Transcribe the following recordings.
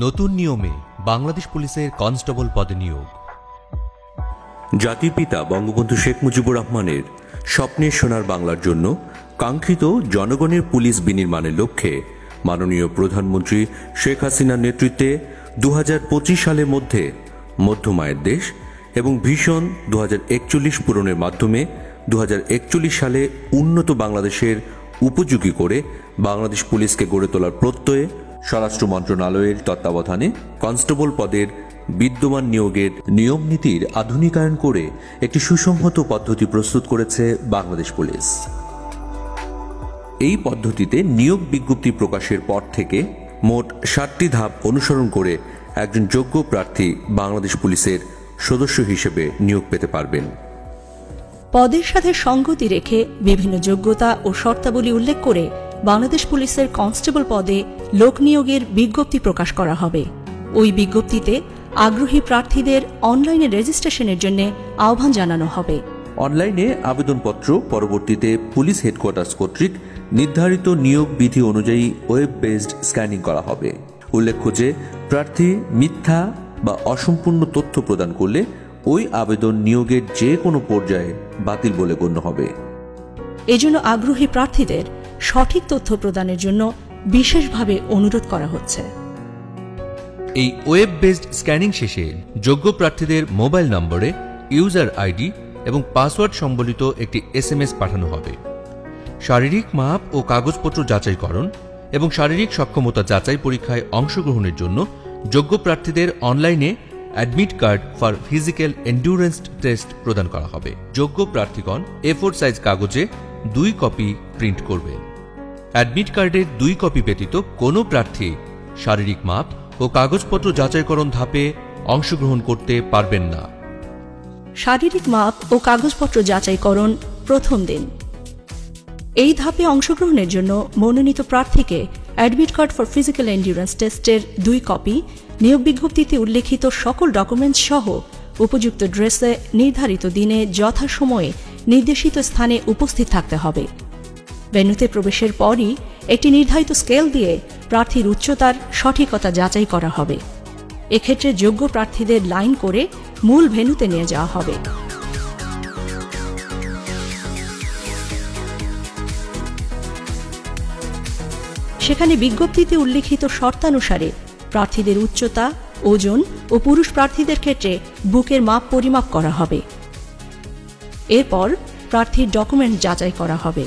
নতুন নিয়মে বাংলাদেশ পুলিশের কনস্টেবল পদে নিয়োগ। জাতির পিতা বঙ্গবন্ধু শেখ মুজিবুর রহমানের স্বপ্নের সোনার বাংলার জন্য কাঙ্ক্ষিত জনগণের পুলিশ বিনির্মাণের লক্ষ্যে মাননীয় প্রধানমন্ত্রী শেখ হাসিনার নেতৃত্বে 2025 সালের মধ্যে মধ্যমায়ের দেশ এবং ভিশন 2041 পূরণের মাধ্যমে 2041 সালে উন্নত বাংলাদেশের উপযোগী করে বাংলাদেশ পুলিশকে গড়ে তোলার প্রত্যয়ে স্বরাষ্ট্র মন্ত্রণালয়ের তত্ত্বাবধানে কনস্টেবল পদের বিদ্যমান নিয়োগের নিয়ম নীতির আধুনিকায়ন করে একটি সুসংহত পদ্ধতি প্রস্তুত করেছে বাংলাদেশ পুলিশ। এই পদ্ধতিতে নিয়োগ বিজ্ঞপ্তি প্রকাশের পর থেকে মোট 7টি ধাপ অনুসরণ করে একজন যোগ্য প্রার্থী বাংলাদেশ পুলিশের সদস্য হিসেবে নিয়োগ পেতে পারবেন। পদের সাথে সঙ্গতি রেখে বিভিন্ন যোগ্যতা ও শর্তাবলী উল্লেখ করে বাংলাদেশ পুলিশের কনস্টেবল পদে লোক নিয়োগের বিজ্ঞপ্তি প্রকাশ করা হবে। ওই বিজ্ঞপ্তিতে আগ্রহী প্রার্থীদের অনলাইনে রেজিস্ট্রেশনের জন্য আহ্বান জানানো হবে। অনলাইনে আবেদনপত্র পরবর্তীতে পুলিশ হেডকোয়ার্টার্স কর্তৃক নির্ধারিত নিয়োগ বিধি অনুযায়ী ওয়েব বেসড স্ক্যানিং করা হবে। উল্লেখ্য যে প্রার্থী মিথ্যা বা অসম্পূর্ণ তথ্য প্রদান করলে ওই আবেদন নিয়োগের যে কোনো পর্যায়ে বাতিল বলে গণ্য হবে। এজন্য আগ্রহী প্রার্থীদের সঠিক তথ্য প্রদানের জন্য বিশেষভাবে অনুরোধ করা হচ্ছে। এই ওয়েব বেসড স্ক্যানিং শেষে যোগ্য প্রার্থীদের মোবাইল নম্বরে ইউজার আইডি এবং পাসওয়ার্ড সম্বলিত একটি SMS পাঠানো হবে। শারীরিক মাপ ও কাগজপত্র যাচাইকরণ এবং শারীরিক সক্ষমতা যাচাই পরীক্ষায় অংশগ্রহণের জন্য যোগ্য প্রার্থীদের অনলাইনে admit card for physical endurance test প্রদান করা হবে। যোগ্য প্রার্থীগণ A4 সাইজ কাগজে 2 কপি প্রিন্ট করবেন। অ্যাডমিট কার্ডের 2 কপি ব্যতীত কোনো প্রার্থী শারীরিক মাপ ও কাগজপত্র যাচাইকরণ ধাপে অংশগ্রহণ করতে পারবেন না। শারীরিক মাপ ও কাগজপত্র যাচাইকরণ প্রথম দিন। এই ধাপে অংশগ্রহণের জন্য মনোনীত প্রার্থীকে admit card for physical endurance টেস্টের 2 কপি, নিয়োগ বিজ্ঞপ্তিতে উল্লেখিত সকল ডকুমেন্টস সহ উপযুক্ত ড্রেসে নির্ধারিত দিনে যথাসময়ে নির্দেশিত স্থানে উপস্থিত থাকতে হবে। ভেন্যুতে প্রবেশের পরই একটি নির্ধারিত স্কেল দিয়ে প্রার্থীর উচ্চতার সঠিকতা যাচাই করা হবে। এক্ষেত্রে যোগ্য প্রার্থীদের লাইন করে মূল ভেন্যুতে নিয়ে যাওয়া হবে। সেখানে বিজ্ঞপ্তিতে উল্লেখিত শর্তানুসারে প্রার্থীদের উচ্চতা, ওজন ও পুরুষ প্রার্থীদের ক্ষেত্রে বুকের মাপ পরিমাপ করা হবে। এরপর প্রার্থীর ডকুমেন্ট যাচাই করা হবে।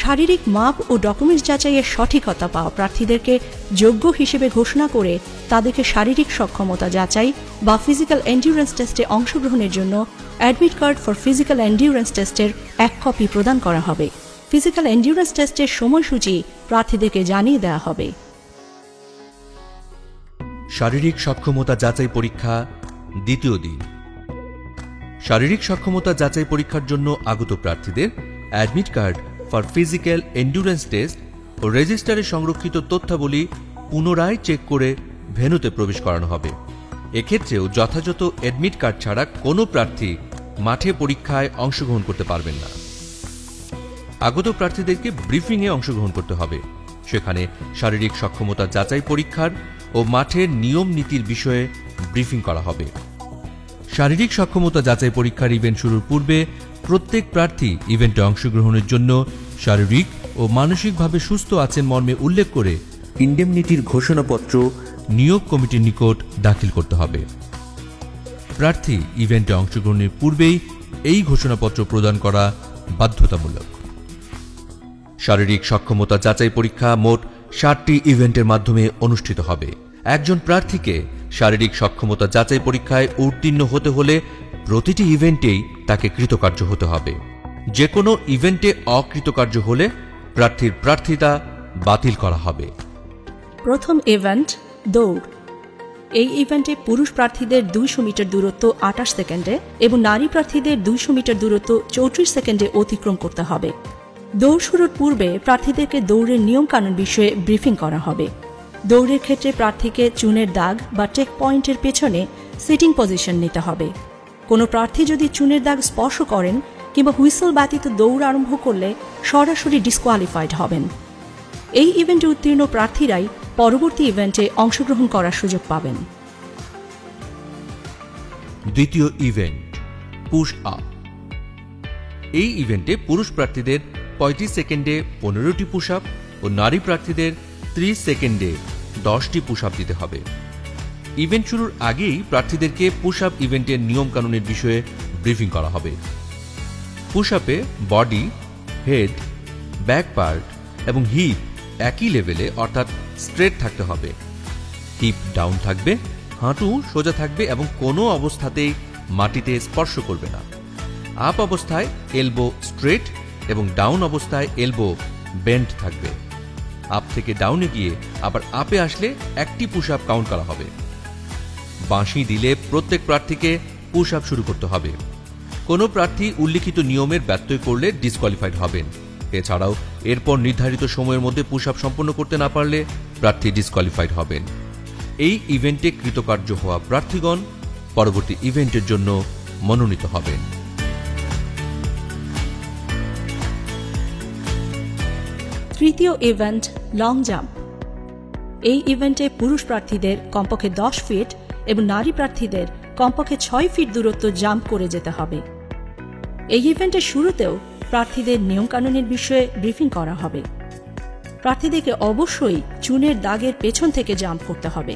শারীরিক মাপ ও ডকুমেন্টস যাচাইয়ের সঠিকতা পাওয়া প্রার্থীদেরকে যোগ্য হিসেবে ঘোষণা করে তাদেরকে শারীরিক সক্ষমতা যাচাই বা ফিজিক্যাল এন্ডুরেন্স টেস্টে অংশগ্রহণের জন্য admit card for physical endurance টেস্টের 1 কপি প্রদান করা হবে। ফিজিক্যাল এন্ডুরেন্স টেস্টের সময়সূচি প্রার্থীদেরকে জানিয়ে দেওয়া হবে। শারীরিক সক্ষমতা যাচাই পরীক্ষা দ্বিতীয় দিন। শারীরিক সক্ষমতা যাচাই পরীক্ষার জন্য আগত প্রার্থীদের admit card for physical endurance test ও রেজিস্টারে সংরক্ষিত তথ্যাবলী পুনরায় চেক করে ভেন্যুতে প্রবেশ করানো হবে। এক্ষেত্রেও যথাযথ অ্যাডমিট কার্ড ছাড়া কোনো প্রার্থী মাঠে পরীক্ষায় অংশগ্রহণ করতে পারবেন না। আগত প্রার্থীদেরকে ব্রিফিংয়ে অংশগ্রহণ করতে হবে। সেখানে শারীরিক সক্ষমতা যাচাই পরীক্ষার ও মাঠের নিয়ম নীতির বিষয়ে ব্রিফিং করা হবে। শারীরিক সক্ষমতা যাচাই পরীক্ষার ইভেন্ট শুরুর পূর্বে প্রত্যেক প্রার্থী ইভেন্টে অংশগ্রহণের জন্য শারীরিক ও মানসিকভাবে সুস্থ আছেন মর্মে উল্লেখ করে ইন্ডেমনিটির ঘোষণাপত্র নিয়োগ কমিটির নিকট দাখিল করতে হবে। প্রার্থী ইভেন্টে অংশগ্রহণের পূর্বেই এই ঘোষণাপত্র প্রদান করা বাধ্যতামূলক। শারীরিক সক্ষমতা যাচাই পরীক্ষা মোট 7টি ইভেন্টের মাধ্যমে অনুষ্ঠিত হবে। একজন প্রার্থীকে শারীরিক সক্ষমতা যাচাই পরীক্ষায় উত্তীর্ণ হতে হলে প্রতিটি ইভেন্টেই তাকে কৃতকার্য হতে হবে। যে কোনো ইভেন্টে অকৃতকার্য হলে প্রার্থীর প্রার্থিতা বাতিল করা হবে। প্রথম ইভেন্ট দৌড়। এই ইভেন্টে পুরুষ প্রার্থীদের 200 মিটার দূরত্ব 28 সেকেন্ডে এবং নারী প্রার্থীদের 200 মিটার দূরত্ব 34 সেকেন্ডে অতিক্রম করতে হবে। দৌড় শুরুর পূর্বে প্রার্থীদেরকে দৌড়ের নিয়মকানুন বিষয়ে ব্রিফিং করা হবে। দৌড়ের ক্ষেত্রে প্রার্থীকে চুনের দাগ বা চেক পয়েন্টের পেছনে সিটিং পজিশন নিতে হবে। কোনো প্রার্থী যদি চুনের দাগ স্পর্শ করেন কিংবা হুইসল ব্যতীত দৌড় আরম্ভ করলে সরাসরি ডিসকোয়ালিফাইড হবেন। এই ইভেন্টে উত্তীর্ণ প্রার্থীরাই পরবর্তী ইভেন্টে অংশগ্রহণ করার সুযোগ পাবেন। দ্বিতীয় ইভেন্ট পুশ আপ। এই ইভেন্টে পুরুষ প্রার্থীদের 35 সেকেন্ডে 15টি পুশ আপ ও নারী প্রার্থীদের 30 সেকেন্ডে 10টি পুশ আপ দিতে হবে। ইভেন্ট শুরুর আগেই প্রার্থীদেরকে পুশ আপ ইভেন্টের নিয়মকানুনের বিষয়ে ব্রিফিং করা হবে। পুশ আপে বডি, হেড, ব্যাক পার্ট এবং হিপ একই লেভেলে অর্থাৎ স্ট্রেট থাকতে হবে। হিপ ডাউন থাকবে, হাঁটু সোজা থাকবে এবং কোনো অবস্থাতেই মাটিতে স্পর্শ করবে না। আপ অবস্থায় এলবো স্ট্রেট এবং ডাউন অবস্থায় এলবো বেন্ড থাকবে। আপ থেকে ডাউনে গিয়ে আবার আপে আসলে একটি পুশ আপ কাউন্ট করা হবে। বাঁশি দিলে প্রত্যেক প্রার্থীকে পুশ আপ শুরু করতে হবে। কোনো প্রার্থী উল্লিখিত নিয়মের ব্যত্যয় করলে ডিসকোয়ালিফাইড হবেন। এছাড়াও এরপর নির্ধারিত সময়ের মধ্যে পুশ আপ সম্পন্ন করতে না পারলে প্রার্থী ডিসকোয়ালিফাইড হবেন। এই ইভেন্টে কৃতকার্য হওয়া প্রার্থীগণ পরবর্তী ইভেন্টের জন্য মনোনীত হবেন। তৃতীয় ইভেন্ট লং জাম্প। এই ইভেন্টে পুরুষ প্রার্থীদের কমপক্ষে 10 ফিট এবং নারী প্রার্থীদের কমপক্ষে 6 ফিট দূরত্ব জাম্প করে যেতে হবে। এই ইভেন্টের শুরুতেও প্রার্থীদের নিয়মকানুনের বিষয়ে ব্রিফিং করা হবে। প্রার্থীদেরকে অবশ্যই চুনের দাগের পেছন থেকে জাম্প করতে হবে।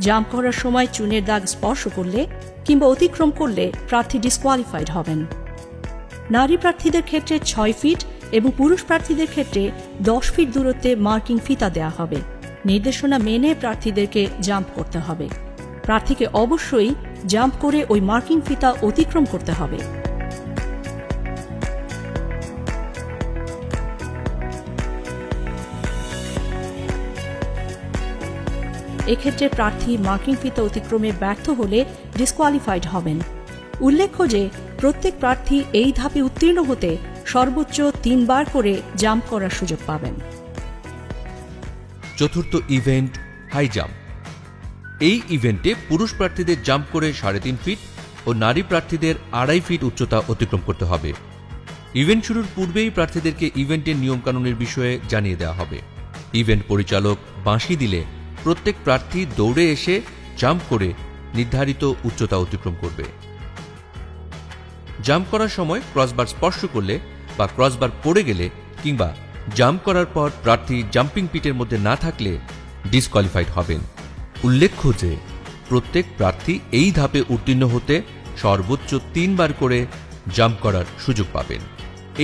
জাম্প করার সময় চুনের দাগ স্পর্শ করলে কিংবা অতিক্রম করলে প্রার্থী ডিসকোয়ালিফাইড হবেন। নারী প্রার্থীদের ক্ষেত্রে 6 ফিট এবং পুরুষ প্রার্থীদের ক্ষেত্রে 10 ফিট দূরত্বে মার্কিং ফিতা দেওয়া হবে। নির্দেশনা মেনে প্রার্থীদেরকে জাম্প করতে হবে। প্রার্থীকে অবশ্যই জাম্প করে ওই মার্কিং ফিতা অতিক্রম করতে হবে। এক্ষেত্রে প্রার্থী মার্কিং ফিতা অতিক্রমে ব্যর্থ হলে ডিসকোয়ালিফাইড হবেন। উল্লেখ্য যে প্রত্যেক প্রার্থী এই ধাপে উত্তীর্ণ হতে সর্বোচ্চ 3 বার করে জাম্প করার সুযোগ পাবেন। চতুর্থ ইভেন্ট হাই জাম্প। এই ইভেন্টে পুরুষ প্রার্থীদের জাম্প করে 3.5 ফিট ও নারী প্রার্থীদের 2.5 ফিট উচ্চতা অতিক্রম করতে হবে। ইভেন্ট শুরুর পূর্বেই প্রার্থীদেরকে ইভেন্টের নিয়মকানুনের বিষয়ে জানিয়ে দেওয়া হবে। ইভেন্ট পরিচালক বাঁশি দিলে প্রত্যেক প্রার্থী দৌড়ে এসে জাম্প করে নির্ধারিত উচ্চতা অতিক্রম করবে। জাম্প করার সময় ক্রসবার স্পর্শ করলে বা ক্রসবার পড়ে গেলে কিংবা জাম্প করার পর প্রার্থী জাম্পিং পিটের মধ্যে না থাকলে ডিসকোয়ালিফাইড হবেন। উল্লেখ্য যে প্রত্যেক প্রার্থী এই ধাপে উত্তীর্ণ হতে সর্বোচ্চ 3 বার করে জাম্প করার সুযোগ পাবেন।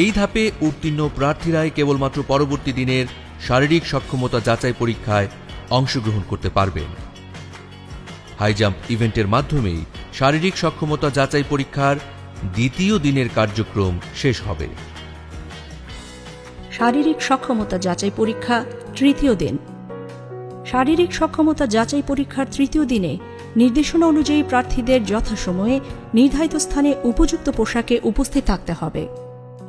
এই ধাপে উত্তীর্ণ প্রার্থীরাই কেবলমাত্র পরবর্তী দিনের শারীরিক সক্ষমতা যাচাই পরীক্ষায় অংশগ্রহণ করতে পারবেন। হাই জাম্প ইভেন্টের মাধ্যমেই শারীরিক সক্ষমতা যাচাই পরীক্ষার দ্বিতীয় দিনের কার্যক্রম শেষ হবে। শারীরিক সক্ষমতা যাচাই পরীক্ষা তৃতীয় দিন। শারীরিক সক্ষমতা যাচাই পরীক্ষার তৃতীয় দিনে নির্দেশনা অনুযায়ী প্রার্থীদের যথাসময়ে নির্ধারিত স্থানে উপযুক্ত পোশাকে উপস্থিত থাকতে হবে।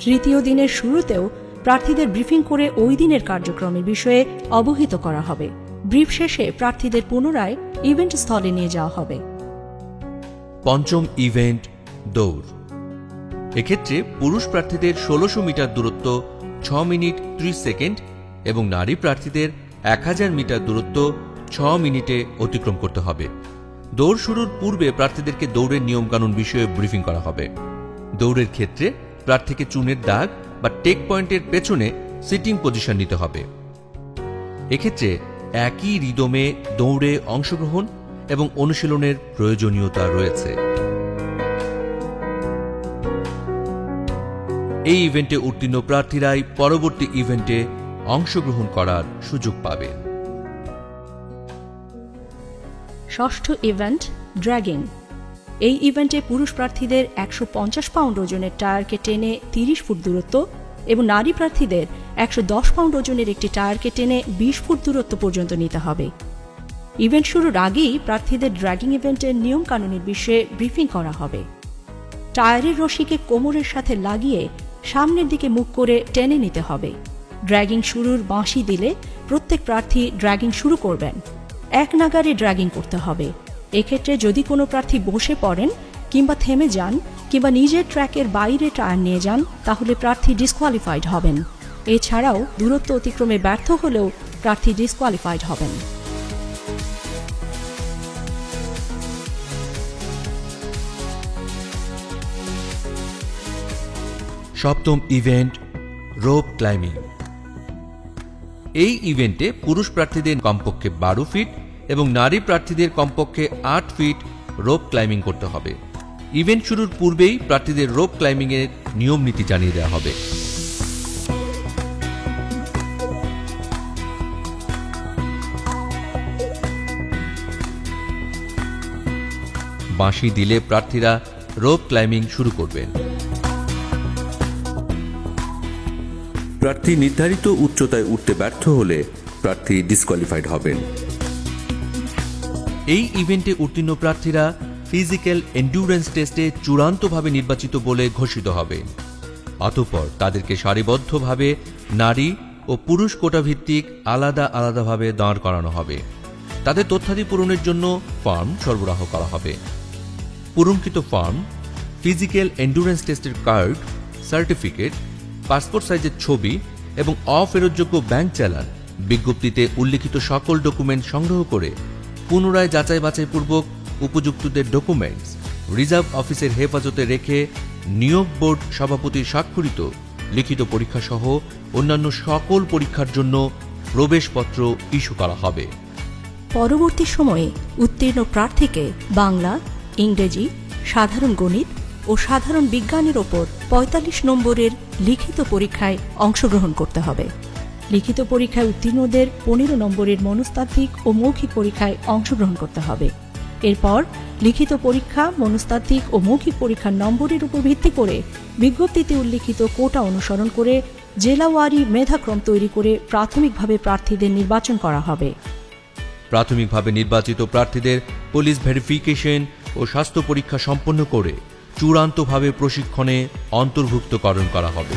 তৃতীয় দিনের শুরুতেও প্রার্থীদের ব্রিফিং করে ওই দিনের কার্যক্রমের বিষয়ে অবহিত করা হবে। ব্রিফ শেষে প্রার্থীদের পুনরায় ইভেন্ট স্থলে নিয়ে যাওয়া হবে। পঞ্চম ইভেন্ট দৌড়। এক্ষেত্রে পুরুষ প্রার্থীদের 1600 মিটার দূরত্ব 6 মিনিট 30 সেকেন্ড এবং নারী প্রার্থীদের 1000 মিটার দূরত্ব 6 মিনিটে অতিক্রম করতে হবে। দৌড় শুরুর পূর্বে প্রার্থীদেরকে দৌড়ের নিয়মকানুন বিষয়ে ব্রিফিং করা হবে। দৌড়ের ক্ষেত্রে প্রার্থীকে চুনের দাগ বা টেক পয়েন্টের পেছনে সিটিং পজিশন নিতে হবে। এক্ষেত্রে একই রিদমে দৌড়ে অংশগ্রহণ এবং অনুশীলনের প্রয়োজনীয়তা রয়েছে। এই ইভেন্টে উত্তীর্ণ প্রার্থীরাই পরবর্তী ইভেন্টে অংশগ্রহণ করার সুযোগ পাবেন। ষষ্ঠ ইভেন্ট ড্র্যাগিং। এই ইভেন্টে পুরুষ প্রার্থীদের 150 পাউন্ড ওজনের টায়ারকে টেনে 30 ফুট দূরত্ব এবং নারী প্রার্থীদের 110 পাউন্ড ওজনের একটি টায়ারকে টেনে 20 ফুট দূরত্ব পর্যন্ত নিতে হবে। ইভেন্ট শুরুর আগেই প্রার্থীদের ড্র্যাগিং ইভেন্টের নিয়মকানুনের বিষয়ে ব্রিফিং করা হবে। টায়ারের রশিকে কোমরের সাথে লাগিয়ে সামনের দিকে মুখ করে টেনে নিতে হবে। ড্র্যাগিং শুরুর বাঁশি দিলে প্রত্যেক প্রার্থী ড্র্যাগিং শুরু করবেন। এক নাগারে ড্র্যাগিং করতে হবে। এক্ষেত্রে যদি কোনো প্রার্থী বসে পড়েন কিংবা থেমে যান কিংবা নিজের ট্র্যাকের বাইরে টায়ার নিয়ে যান তাহলে প্রার্থী ডিসকোয়ালিফাইড হবেন। এছাড়াও দূরত্ব অতিক্রমে ব্যর্থ হলেও প্রার্থী ডিসকোয়ালিফাইড হবেন। সপ্তম ইভেন্ট, রোপ ক্লাইম্বিং। এই ইভেন্টে পুরুষ প্রার্থীদের কমপক্ষে 12 ফিট এবং নারী প্রার্থীদের কমপক্ষে 8 ফিট রোপ ক্লাইম্বিং করতে হবে। ইভেন্ট শুরুর পূর্বেই প্রার্থীদের রোপ ক্লাইম্বিং এর নিয়ম নীতি জানিয়ে দেওয়া হবে। বাঁশি দিলে প্রার্থীরা রোপ ক্লাইম্বিং শুরু করবেন। প্রার্থী নির্ধারিত উচ্চতায় উঠতে ব্যর্থ হলে প্রার্থী ডিসকোয়ালিফাইড হবেন। এই ইভেন্টে উত্তীর্ণ প্রার্থীরা ফিজিক্যাল এন্ডুরেন্স টেস্টে চূড়ান্তভাবে নির্বাচিত বলে ঘোষিত হবে। অতঃপর তাদেরকে সারিবদ্ধভাবে নারী ও পুরুষ কোটা ভিত্তিক আলাদা আলাদাভাবে দাঁড় করানো হবে। তাদের তথ্যাদি পূরণের জন্য ফর্ম সরবরাহ করা হবে। পূরণকৃত ফর্ম, ফিজিক্যাল এন্ডুরেন্স টেস্টের কার্ড, সার্টিফিকেট, পাসপোর্ট সাইজের ছবি এবং অফেরতযোগ্য ব্যাংক চালান, বিজ্ঞপ্তিতে উল্লিখিত সকল ডকুমেন্ট সংগ্রহ করে পুনরায় যাচাই বাছাইপূর্বক উপযুক্তদের ডকুমেন্টস রিজার্ভ অফিসের হেফাজতে রেখে নিয়োগ বোর্ড সভাপতির স্বাক্ষরিত লিখিত পরীক্ষা সহ অন্যান্য সকল পরীক্ষার জন্য প্রবেশপত্র ইস্যু করা হবে। পরবর্তী সময়ে উত্তীর্ণ প্রার্থীকে বাংলা, ইংরেজি, সাধারণ গণিত ও সাধারণ বিজ্ঞানের ওপর 45 নম্বরের লিখিত পরীক্ষায় অংশগ্রহণ করতে হবে। লিখিত পরীক্ষায় উত্তীর্ণদের 15 নম্বরের মনস্তাত্ত্বিক ও মৌখিক পরীক্ষায় অংশগ্রহণ করতে হবে। এরপর লিখিত পরীক্ষা, মনস্তাত্ত্বিক ও মৌখিক পরীক্ষার নম্বরের উপর ভিত্তি করে বিজ্ঞপ্তিতে উল্লিখিত কোটা অনুসরণ করে জেলাওয়ারি মেধাক্রম তৈরি করে প্রাথমিকভাবে প্রার্থীদের নির্বাচন করা হবে। প্রাথমিকভাবে নির্বাচিত প্রার্থীদের পুলিশ ভেরিফিকেশন ও স্বাস্থ্য পরীক্ষা সম্পন্ন করে চূড়ান্তভাবে প্রশিক্ষণে অন্তর্ভুক্তকরণ করা হবে।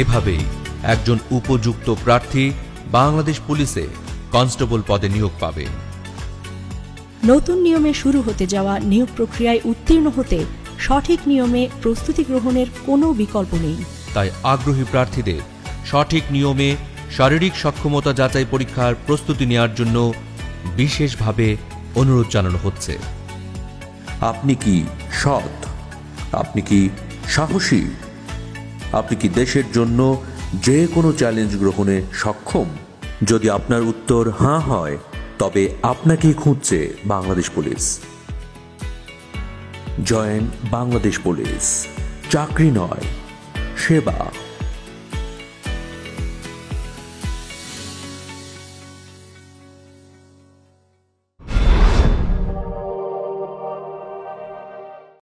এভাবেই একজন উপযুক্ত প্রার্থী বাংলাদেশ পুলিশে কনস্টেবল পদে নিয়োগ পাবে। নতুন নিয়মে শুরু হতে যাওয়া নিয়োগ প্রক্রিয়ায় উত্তীর্ণ হতে সঠিক নিয়মে প্রস্তুতি গ্রহণের কোনো বিকল্প নেই। তাই আগ্রহী প্রার্থীদের সঠিক নিয়মে শারীরিক সক্ষমতা যাচাই পরীক্ষার প্রস্তুতি নেওয়ার জন্য বিশেষভাবে অনুরোধ জানানো হচ্ছে। আপনি কি সৎ? আপনি কি সাহসী? আপনি কি দেশের জন্য যে কোনো চ্যালেঞ্জ গ্রহণে সক্ষম? যদি আপনার উত্তর হ্যাঁ হয়, তবে আপনাকেই খুঁজছে Bangladesh police. Join Bangladesh police. চাকরি নয়, সেবা।